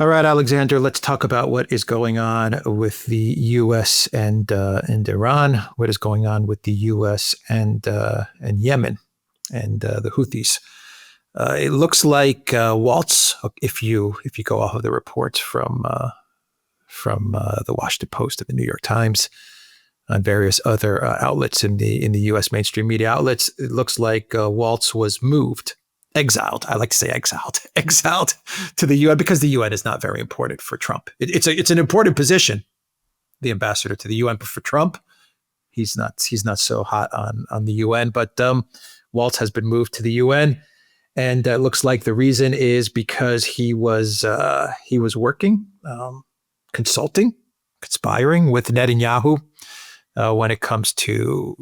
All right, Alexander, let's talk about what is going on with the U.S. and Iran, what is going on with the U.S. and Yemen and the Houthis. It looks like Waltz, if you go off of the reports from the Washington Post and the New York Times and various other outlets in the U.S. mainstream media outlets, it looks like Waltz was exiled. I like to say exiled to the UN because the UN is not very important for Trump. It's an important position, the ambassador to the UN, but for Trump, he's not so hot on the UN. But Waltz has been moved to the UN, and it looks like the reason is because he was working, consulting, conspiring with Netanyahu when it comes to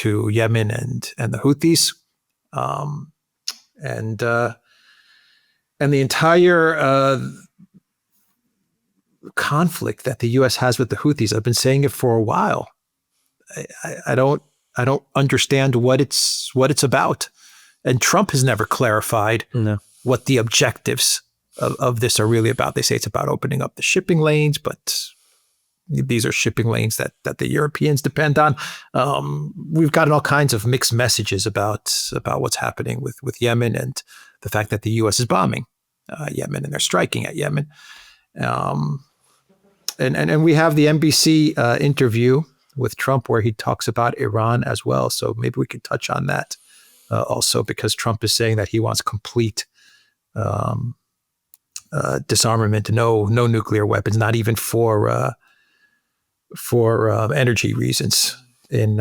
Yemen and the Houthis. And the entire conflict that the U.S. has with the Houthis, I've been saying it for a while. I don't understand what it's about, and Trump has never clarified what the objectives of this are really about. They say it's about opening up the shipping lanes, but these are shipping lanes that the Europeans depend on. We've gotten all kinds of mixed messages about what's happening with Yemen and the fact that the U.S. is bombing Yemen and they're striking at Yemen. And we have the NBC interview with Trump where he talks about Iran as well. So maybe we could touch on that also, because Trump is saying that he wants complete disarmament, no nuclear weapons, not even for energy reasons in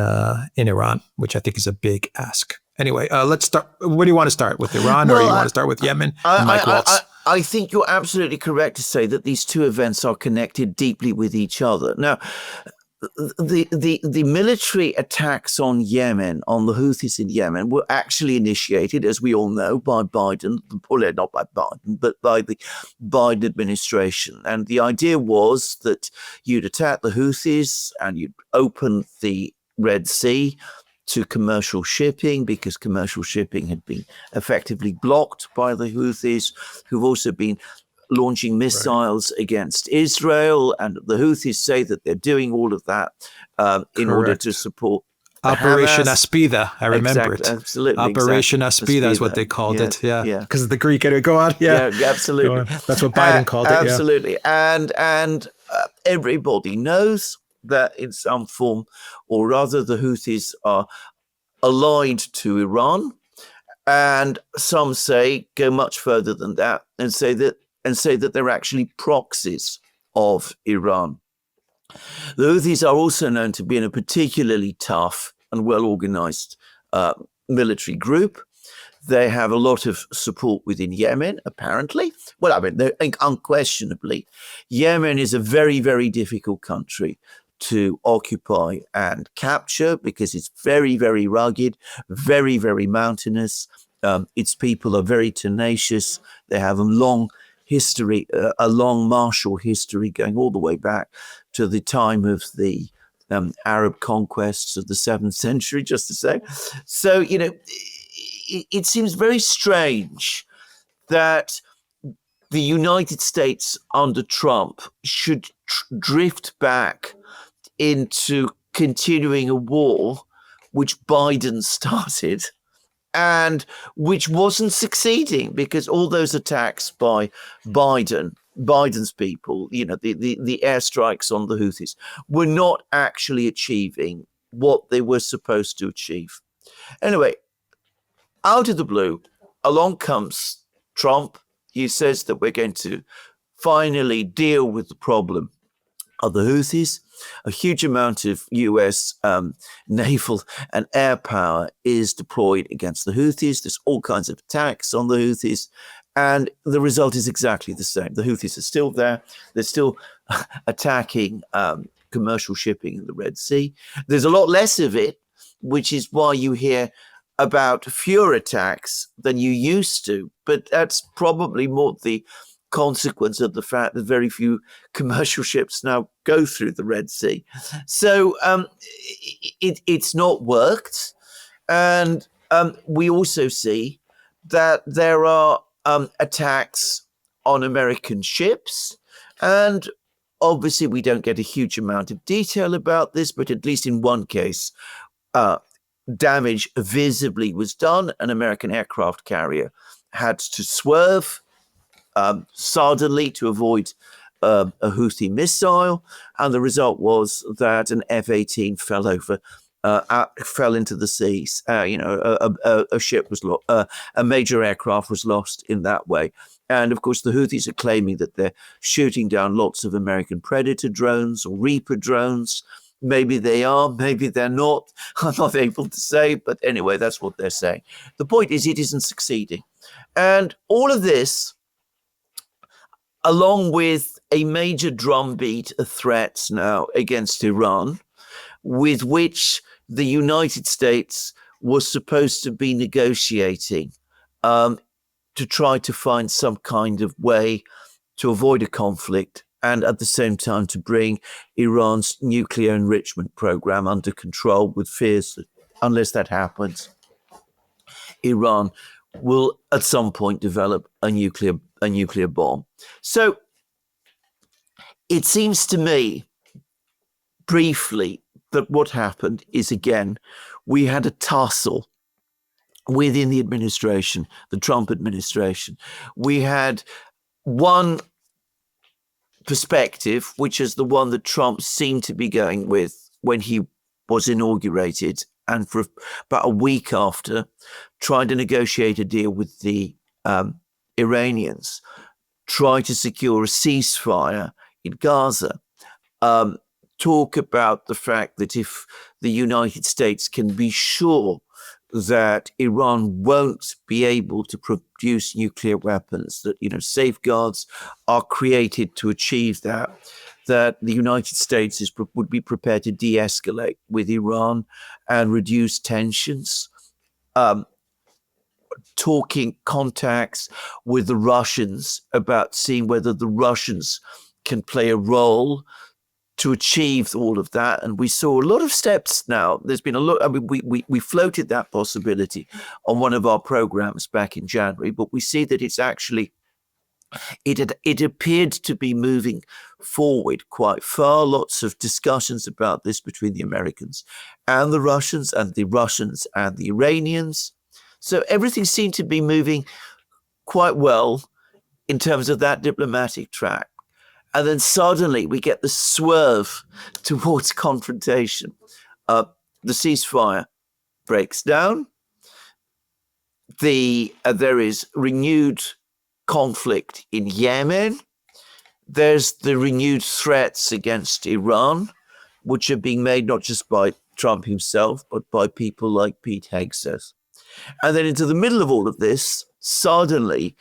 Iran, which I think is a big ask. Anyway, let's start. Where do you want to start, with Iran, or do you want to start with Yemen? I think you're absolutely correct to say that these two events are connected deeply with each other. Now, the military attacks on Yemen, on the Houthis in Yemen, were actually initiated, as we all know, by Biden, well, not by Biden, but by the Biden administration. And the idea was that you'd attack the Houthis and you'd open the Red Sea to commercial shipping, because commercial shipping had been effectively blocked by the Houthis, who've also been launching missiles against Israel, and the Houthis say that they're doing all of that in order to support Operation Hamas. Aspida. I remember it. Absolutely. Operation Aspida is what they called it. Yeah. Because of the Greek. Go on. Yeah, absolutely. That's what Biden called it. Absolutely. And everybody knows that in some form, or rather the Houthis are allied to Iran. And some say, go much further than that, and say that they're actually proxies of Iran. The Houthis are also known to be in a particularly tough and well-organized military group. They have a lot of support within Yemen, apparently. Well, I mean, unquestionably, Yemen is a very, very difficult country to occupy and capture because it's very, very rugged, very, very mountainous. Its people are very tenacious. They have a long history, a long martial history going all the way back to the time of the Arab conquests of the 7th century, just to say. So, it seems very strange that the United States under Trump should drift back into continuing a war which Biden started, and which wasn't succeeding, because all those attacks by Biden's people, the airstrikes on the Houthis, were not actually achieving what they were supposed to achieve. Anyway, out of the blue, along comes Trump. He says that we're going to finally deal with the problem of the Houthis. A huge amount of US naval and air power is deployed against the Houthis. There's all kinds of attacks on the Houthis, and the result is exactly the same. The Houthis are still there. They're still attacking commercial shipping in the Red Sea. There's a lot less of it, which is why you hear about fewer attacks than you used to. But that's probably more the consequence of the fact that very few commercial ships now go through the Red Sea. So it's not worked. And we also see that there are attacks on American ships. And obviously, we don't get a huge amount of detail about this, but at least in one case, damage visibly was done. An American aircraft carrier had to swerve suddenly to avoid a Houthi missile, and the result was that an F-18 fell over, fell into the seas. A ship was lost, a major aircraft was lost in that way. And of course, the Houthis are claiming that they're shooting down lots of American Predator drones or Reaper drones. Maybe they are, maybe they're not. I'm not able to say, but anyway, that's what they're saying. The point is, it isn't succeeding. And all of this, along with a major drumbeat of threats now against Iran, with which the United States was supposed to be negotiating to try to find some kind of way to avoid a conflict and at the same time to bring Iran's nuclear enrichment program under control, with fears that unless that happens, Iran will at some point develop a nuclear bomb. So it seems to me, briefly, that what happened is, again, we had a tussle within the administration, the Trump administration. We had one perspective, which is the one that Trump seemed to be going with when he was inaugurated, and for about a week after, tried to negotiate a deal with the Iranians, try to secure a ceasefire in Gaza, talk about the fact that if the United States can be sure that Iran won't be able to produce nuclear weapons, that, safeguards are created to achieve that, that the United States would be prepared to de-escalate with Iran and reduce tensions, talking contacts with the Russians about seeing whether the Russians can play a role to achieve all of that. And we saw a lot of steps now. There's been a lot. I mean, we floated that possibility on one of our programs back in January, but we see that it's actually, it appeared to be moving forward quite far. Lots of discussions about this between the Americans and the Russians, and the Russians and the Iranians. So everything seemed to be moving quite well in terms of that diplomatic track. And then suddenly we get the swerve towards confrontation. The ceasefire breaks down. There is renewed conflict in Yemen. There's the renewed threats against Iran, which are being made not just by Trump himself, but by people like Pete Hegseth. And then into the middle of all of this, suddenly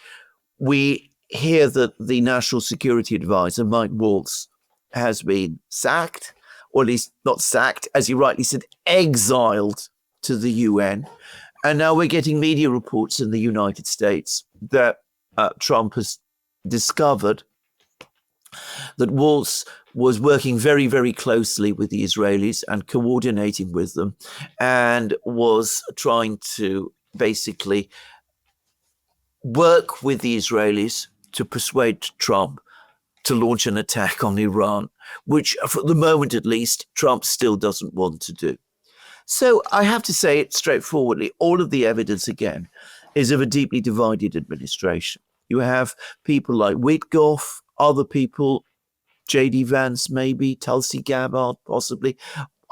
we hear that the National Security Advisor, Mike Waltz, has been sacked, or at least not sacked, as he rightly said, exiled to the UN. And now we're getting media reports in the United States that Trump has discovered that Waltz was working very, very closely with the Israelis and coordinating with them, and was trying to basically work with the Israelis to persuade Trump to launch an attack on Iran, which, for the moment at least, Trump still doesn't want to do. So I have to say it straightforwardly, all of the evidence, again, is of a deeply divided administration. You have people like Witkoff, other people, J.D. Vance maybe, Tulsi Gabbard possibly.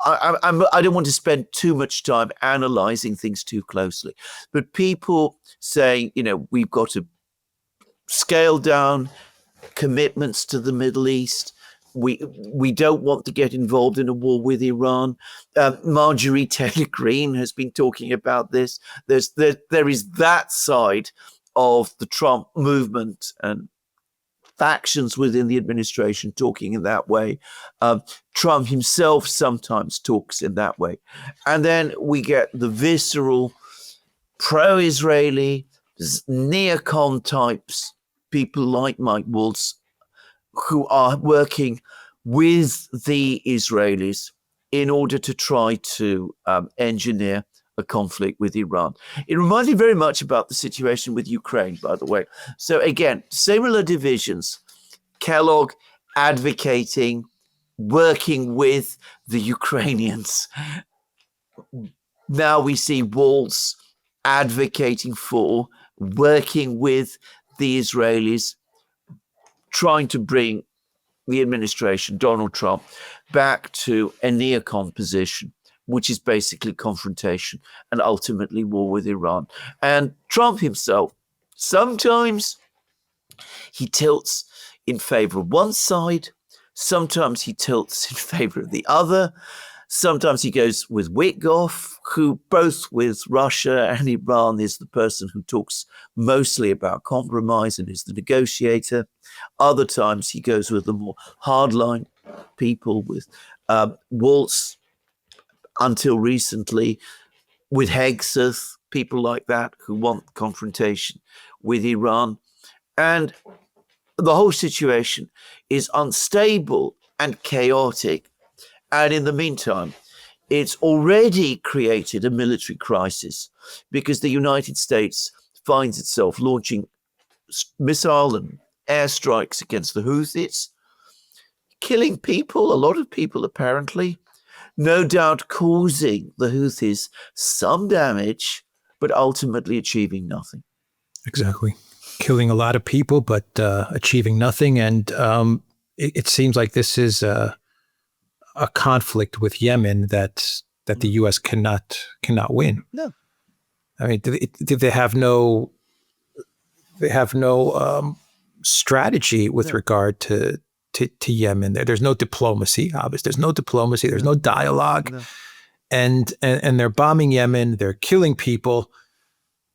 I don't want to spend too much time analyzing things too closely, but people saying, we've got to scale down commitments to the Middle East. We don't want to get involved in a war with Iran. Marjorie Taylor Greene has been talking about this. There is that side of the Trump movement and factions within the administration talking in that way. Trump himself sometimes talks in that way. And then we get the visceral, pro-Israeli, neocon types, people like Mike Waltz, who are working with the Israelis in order to try to engineer a conflict with Iran. It reminds me very much about the situation with Ukraine, by the way. So again, similar divisions. Kellogg advocating, working with the Ukrainians. Now we see Waltz advocating for, working with the Israelis, trying to bring the administration, Donald Trump, back to a neocon position, which is basically confrontation and ultimately war with Iran. And Trump himself, sometimes he tilts in favor of one side, sometimes he tilts in favor of the other. Sometimes he goes with Witkoff, who both with Russia and Iran is the person who talks mostly about compromise and is the negotiator. Other times he goes with the more hardline people, with Waltz until recently, with Hegseth, people like that who want confrontation with Iran. And the whole situation is unstable and chaotic. And in the meantime, it's already created a military crisis because the United States finds itself launching missile and airstrikes against the Houthis, killing people, a lot of people apparently, no doubt causing the Houthis some damage, but ultimately achieving nothing. Exactly. Killing a lot of people, but achieving nothing. And it seems like this is a conflict with Yemen that the U.S. cannot win. No. I mean, they have no strategy with regard to Yemen. There's no diplomacy. Obviously, there's no diplomacy. There's no dialogue, and they're bombing Yemen. They're killing people.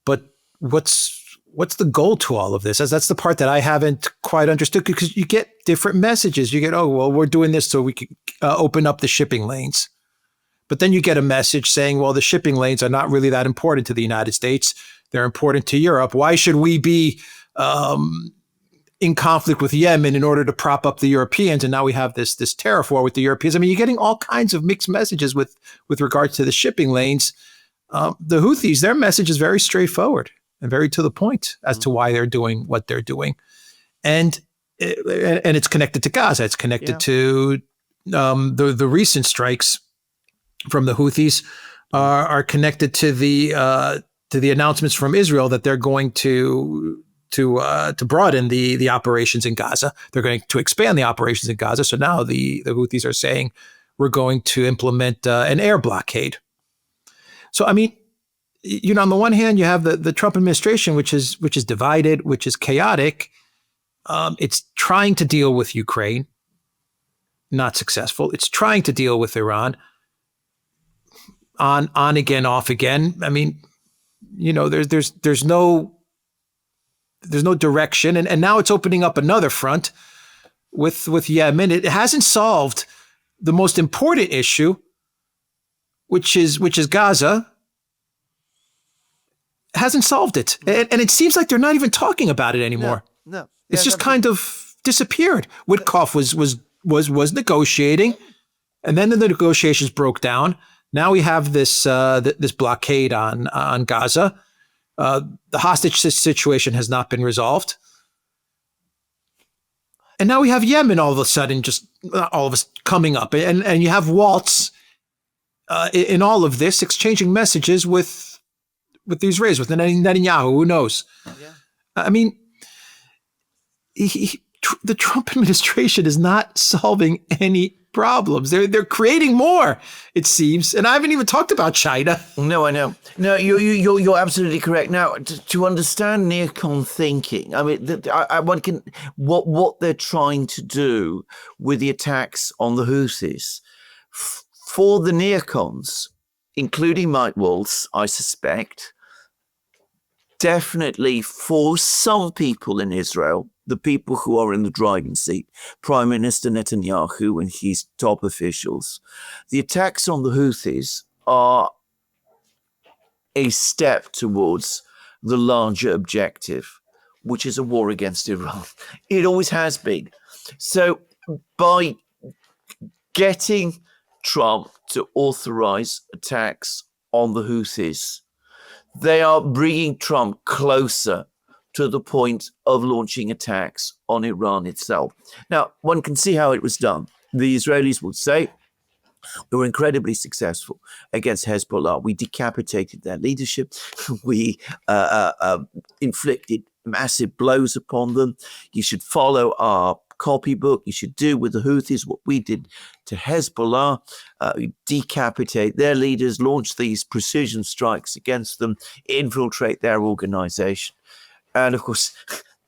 But what's the goal to all of this? That's the part that I haven't quite understood, because you get different messages. You get, oh, well, we're doing this so we can open up the shipping lanes. But then you get a message saying, well, the shipping lanes are not really that important to the United States. They're important to Europe. Why should we be in conflict with Yemen in order to prop up the Europeans? And now we have this tariff war with the Europeans. I mean, you're getting all kinds of mixed messages with regards to the shipping lanes. The Houthis, their message is very straightforward and very to the point as to why they're doing what they're doing. And it's connected to Gaza. It's connected to the recent strikes from the Houthis are connected to the announcements from Israel that they're going to broaden the operations in Gaza. They're going to expand the operations in Gaza. So now the Houthis are saying we're going to implement an air blockade. So, I mean, you know, on the one hand, you have the Trump administration, which is divided, which is chaotic. It's trying to deal with Ukraine, not successful. It's trying to deal with Iran, on again, off again. I mean, you know, there's no direction, and now it's opening up another front with Yemen. It hasn't solved the most important issue, which is Gaza. Hasn't solved it, and it seems like they're not even talking about it anymore. No. It's just kind of disappeared. Witkoff was negotiating, and then the negotiations broke down. Now we have this blockade on Gaza. The hostage situation has not been resolved, and now we have Yemen all of a sudden, just all of us coming up, and you have Waltz in all of this, exchanging messages with the Israelis, with Netanyahu. Who knows? Yeah. I mean, the Trump administration is not solving any problems. They're creating more, it seems. And I haven't even talked about China. No, I know. No, you're absolutely correct. Now, to understand neocon thinking, I mean, one can what they're trying to do with the attacks on the Houthis for the neocons, including Mike Waltz, I suspect, definitely for some people in Israel, the people who are in the driving seat, Prime Minister Netanyahu and his top officials, the attacks on the Houthis are a step towards the larger objective, which is a war against Iran. It always has been. So by getting Trump to authorize attacks on the Houthis, they are bringing Trump closer to the point of launching attacks on Iran itself. Now, one can see how it was done. The Israelis would say, we were incredibly successful against Hezbollah. We decapitated their leadership. We inflicted massive blows upon them. You should follow our copybook. You should do with the Houthis what we did to Hezbollah. Decapitate their leaders, launch these precision strikes against them, infiltrate their organization. And of course,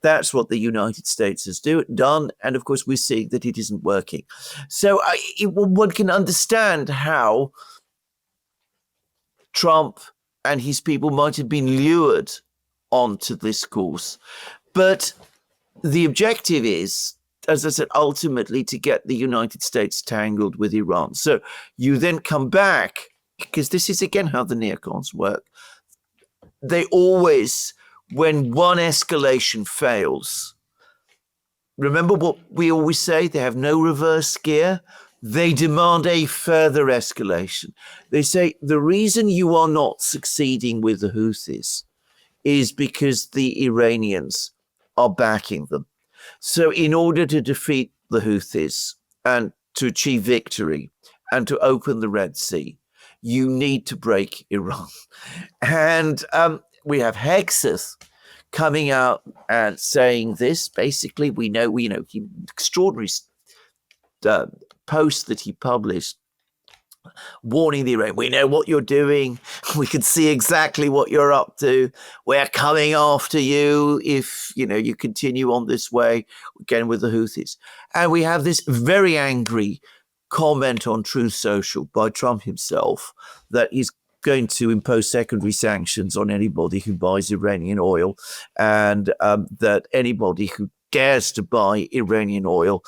that's what the United States has done. And of course, we're seeing that it isn't working. So one can understand how Trump and his people might have been lured onto this course. But the objective is, as I said, ultimately to get the United States tangled with Iran. So you then come back, because this is again how the neocons work. They always, when one escalation fails, remember what we always say, they have no reverse gear. They demand a further escalation. They say the reason you are not succeeding with the Houthis is because the Iranians are backing them. So in order to defeat the Houthis and to achieve victory and to open the Red Sea, you need to break Iran. And we have Hexeth coming out and saying this. Basically, we know, extraordinary post that he published warning the Iran, we know what you're doing. We can see exactly what you're up to. We're coming after you if, you continue on this way, again with the Houthis. And we have this very angry comment on Truth Social by Trump himself that he's going to impose secondary sanctions on anybody who buys Iranian oil, and that anybody who dares to buy Iranian oil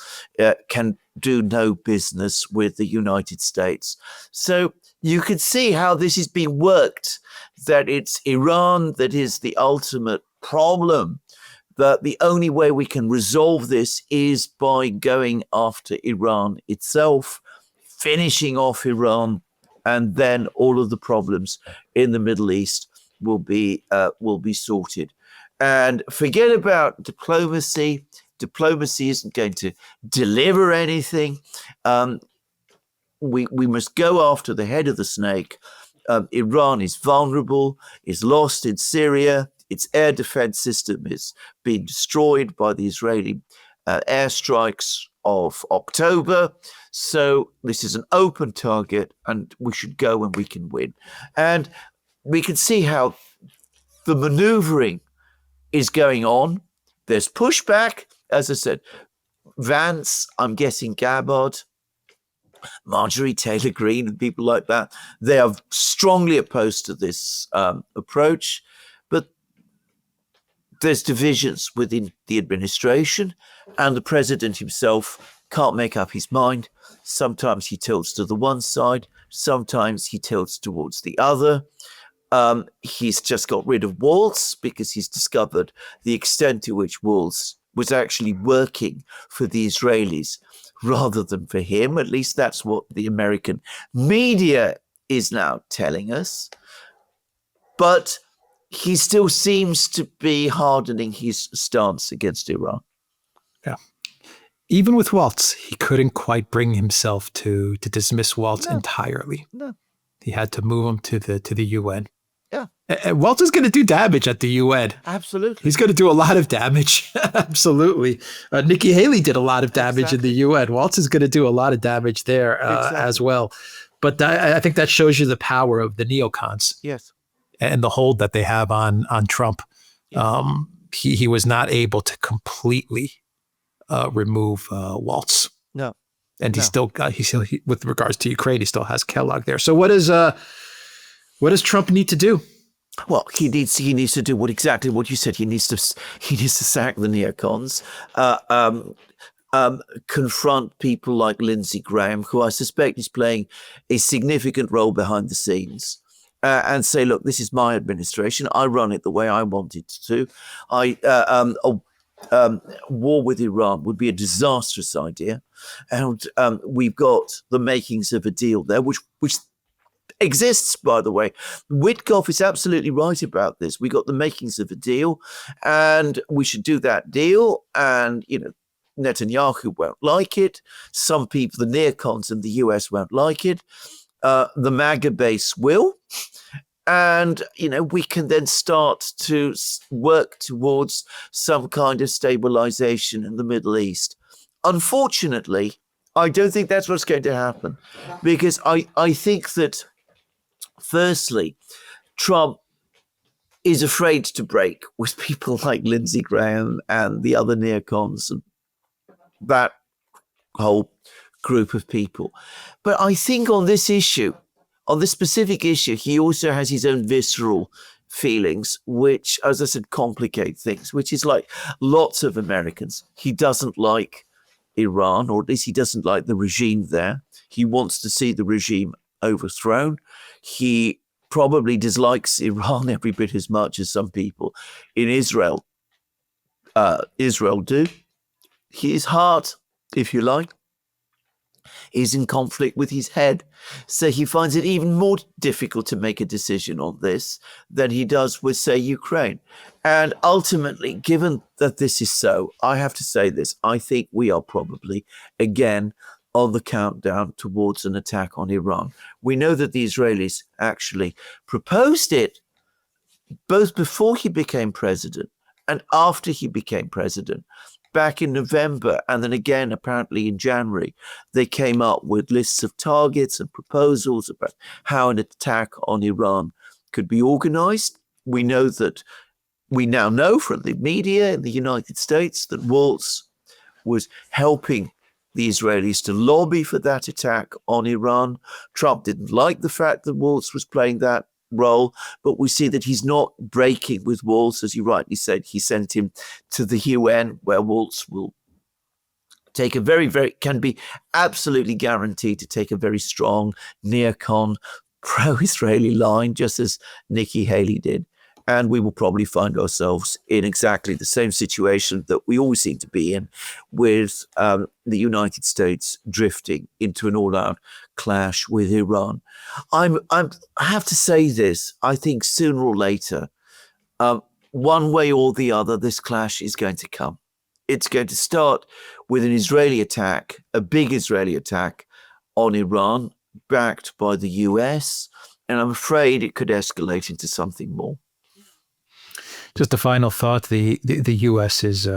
can do no business with the United States. So you can see how this is being worked, that it's Iran that is the ultimate problem, that the only way we can resolve this is by going after Iran itself, finishing off Iran, and then all of the problems in the Middle East will be sorted. And forget about diplomacy. Diplomacy isn't going to deliver anything. We must go after the head of the snake. Iran is vulnerable, is lost in Syria. Its air defense system is being destroyed by the Israeli airstrikes of October. So this is an open target, and we should go and we can win. And we can see how the maneuvering is going on. There's pushback, as I said. Vance, I'm guessing Gabbard, Marjorie Taylor Greene, and people like that, they are strongly opposed to this approach. But there's divisions within the administration, and the president himself can't make up his mind. Sometimes he tilts to the one side, sometimes he tilts towards the other. He's just got rid of Waltz because he's discovered the extent to which Waltz was actually working for the Israelis rather than for him. At least that's what the American media is now telling us. But he still seems to be hardening his stance against Iran. Yeah. Even with Waltz, he couldn't quite bring himself to dismiss Waltz entirely. No. He had to move him to the UN. Yeah. And Waltz is going to do damage at the UN. Absolutely. He's going to do a lot of damage. Absolutely. Nikki Haley did a lot of damage in the UN. Waltz is going to do a lot of damage there as well. But I think that shows you the power of the neocons. Yes. And the hold that they have on Trump. Yes. He was not able to completely remove Waltz. No. And he still with regards to Ukraine, he still has Kellogg there. So what does Trump need to do? Well, he needs to do exactly what you said. He needs to sack the neocons, confront people like Lindsey Graham, who I suspect is playing a significant role behind the scenes, and say, look, this is my administration. I run it the way I want it to. War with Iran would be a disastrous idea, and we've got the makings of a deal there, which exists, by the way. Witkoff is absolutely right about this. We got the makings of a deal, and we should do that deal. And, Netanyahu won't like it. Some people, the neocons in the US, won't like it. The MAGA base will. And, we can then start to work towards some kind of stabilization in the Middle East. Unfortunately, I don't think that's what's going to happen, because I think that, firstly, Trump is afraid to break with people like Lindsey Graham and the other neocons and that whole group of people. But I think on this issue, on this specific issue, he also has his own visceral feelings, which, as I said, complicate things, which is like lots of Americans. He doesn't like Iran, or at least he doesn't like the regime there. He wants to see the regime overthrown. He probably dislikes Iran every bit as much as some people in Israel do. His heart, if you like, is in conflict with his head. So he finds it even more difficult to make a decision on this than he does with, say, Ukraine. And ultimately, given that this is so, I have to say this, I think we are probably, again, on the countdown towards an attack on Iran. We know that the Israelis actually proposed it both before he became president and after he became president. Back in November, and then again, apparently in January, they came up with lists of targets and proposals about how an attack on Iran could be organized. We now know from the media in the United States that Waltz was helping the Israelis to lobby for that attack on Iran. Trump didn't like the fact that Waltz was playing that role, but we see that he's not breaking with Waltz, as you rightly said. He sent him to the UN, where Waltz will take can be absolutely guaranteed to take a very strong neocon, pro-Israeli line, just as Nikki Haley did. And we will probably find ourselves in exactly the same situation that we always seem to be in, with the United States drifting into an all-out clash with Iran. I have to say this, I think sooner or later, one way or the other, this clash is going to come. It's going to start with an Israeli attack, a big Israeli attack on Iran, backed by the US, and I'm afraid it could escalate into something more. Just a final thought: the U.S. is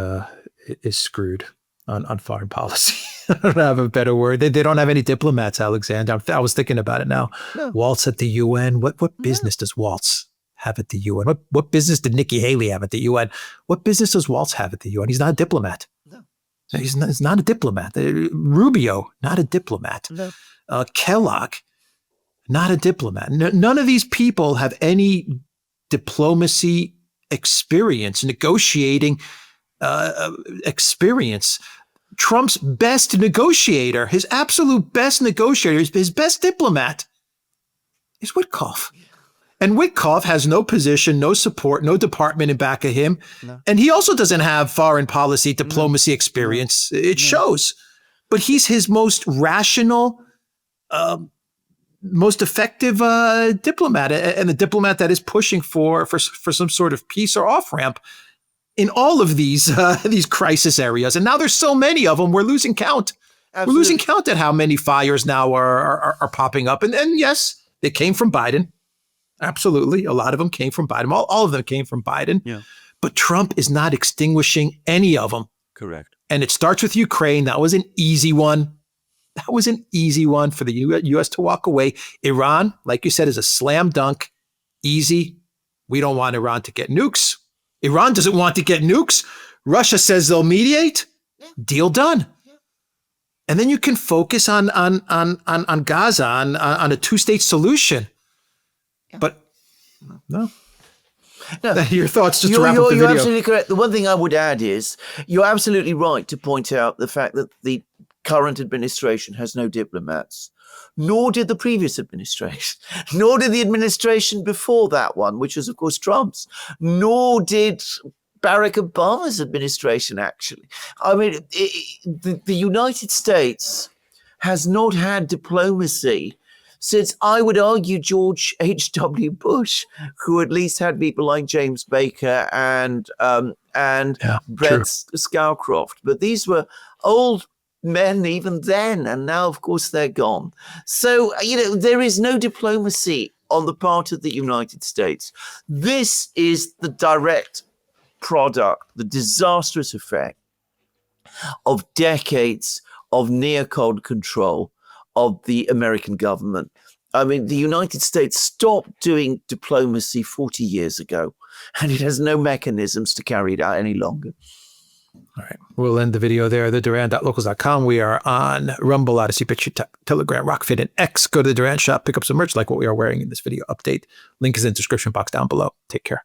screwed on foreign policy. I don't have a better word. They don't have any diplomats, Alexander. I was thinking about it now. No. Waltz at the UN. What business does Waltz have at the UN? What business did Nikki Haley have at the UN? What business does Waltz have at the UN? He's not a diplomat. No. He's not a diplomat. Rubio, not a diplomat. No. Kellogg, not a diplomat. None of these people have any diplomacy experience, negotiating experience. Trump's best negotiator, his absolute best negotiator, his best diplomat is Witkoff. And Witkoff has no position, no support, no department in back of him. No. And he also doesn't have foreign policy, diplomacy experience. It shows. But he's his most rational, most effective diplomat, and the diplomat that is pushing for some sort of peace or off-ramp in all of these crisis areas. And now there's so many of them, we're losing count. Absolutely. We're losing count at how many fires now are popping up. And yes, they came from Biden. Absolutely. A lot of them came from Biden. All of them came from Biden. Yeah. But Trump is not extinguishing any of them. Correct. And it starts with Ukraine. That was an easy one. That was an easy one for the U.S. to walk away. Iran, like you said, is a slam dunk. Easy. We don't want Iran to get nukes. Iran doesn't want to get nukes. Russia says they'll mediate. Yeah. Deal done. Yeah. And then you can focus on Gaza, on a two-state solution. Yeah. But no. Your thoughts just to wrap up the video. You're absolutely correct. The one thing I would add is you're absolutely right to point out the fact that the current administration has no diplomats, nor did the previous administration, nor did the administration before that one, which was, of course, Trump's, nor did Barack Obama's administration, actually. I mean, the United States has not had diplomacy since I would argue George H.W. Bush, who at least had people like James Baker and Brett Scowcroft. But these were old men even then, and now, of course, they're gone. So, there is no diplomacy on the part of the United States. This is the direct product, the disastrous effect of decades of neocon control of the American government. I mean, the United States stopped doing diplomacy 40 years ago, and it has no mechanisms to carry it out any longer. All right. We'll end the video there. The Duran.locals.com. We are on Rumble, Odyssey, BitChute, Telegram, Rockfit, and X. Go to the Duran shop, pick up some merch like what we are wearing in this video update. Link is in the description box down below. Take care.